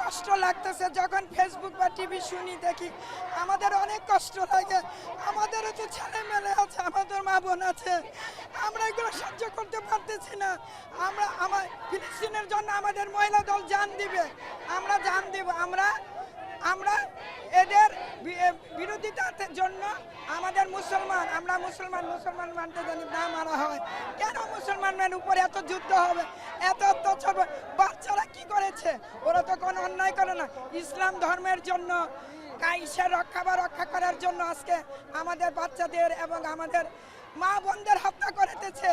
কষ্ট লাগতেছে যখন ফেসবুক বা টিভি শুনি দেখি, আমাদের অনেক কষ্ট লাগে। আমাদেরও তো ছেলে মেয়ে আছে, আমাদের মা বোন আছে, আমরা এগুলো সহ্য করতে পারতেছি না। আমার ফিলিস্তিনের জন্য আমাদের মহিলা দল জান দিবে, আমরা জান দিব। আমরা এদের বিরোধিতার জন্য আমাদের আমরা মুসলমান মানতে জানি না মারা হয়। কেন মুসলমানের উপরে এত যুদ্ধ হবে, এত অত্যাচার? বাচ্চারা কি করেছে? ওরা তো কোনো অন্যায় করে না। ইসলাম ধর্মের জন্য রক্ষা করার জন্য আজকে আমাদের বাচ্চাদের এবং আমাদের মা বোনদের হত্যা করতেছে।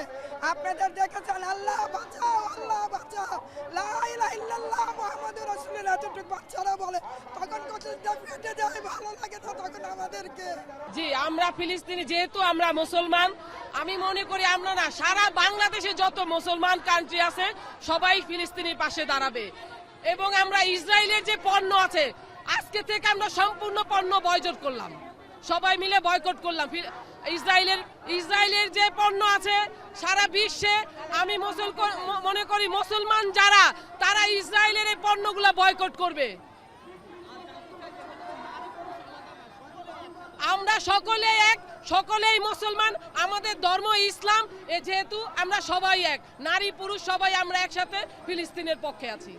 আপনাদের দেখেছেন, আল্লাহ বাঁচাও, আল্লাহ বাঁচাও, লা ইলাহা ইল্লাল্লাহ মুহাম্মাদুর রাসূলুল্লাহ, এতটুকু বাচ্চারা বলে, তখন কতটা ফেটে যায়, ভালো লাগে তো তখন আমাদেরকে। জি, আমরা ফিলিস্তিনি, যেহেতু আমরা মুসলমান, আমি মনে করি আমরা না, সারা বাংলাদেশে যত মুসলমান কান্ট্রি আছে সবাই ফিলিস্তিনির পাশে দাঁড়াবে। এবং আমরা ইসরায়েলের যে পণ্য আছে, আজকে থেকে আমরা সম্পূর্ণ পণ্য বয়কট করলাম, সবাই মিলে বয়কট করলাম। ইসরায়েলের যে পণ্য আছে সারা বিশ্বে, আমি মনে করি মুসলমান যারা, তারা ইসরায়েলের এই পণ্যগুলো বয়কট করবে। আমরা সকলেই মুসলমান, আমাদের ধর্ম ইসলাম, যেহেতু আমরা সবাই এক, নারী পুরুষ সবাই আমরা একসাথে ফিলিস্তিনের পক্ষে আছি।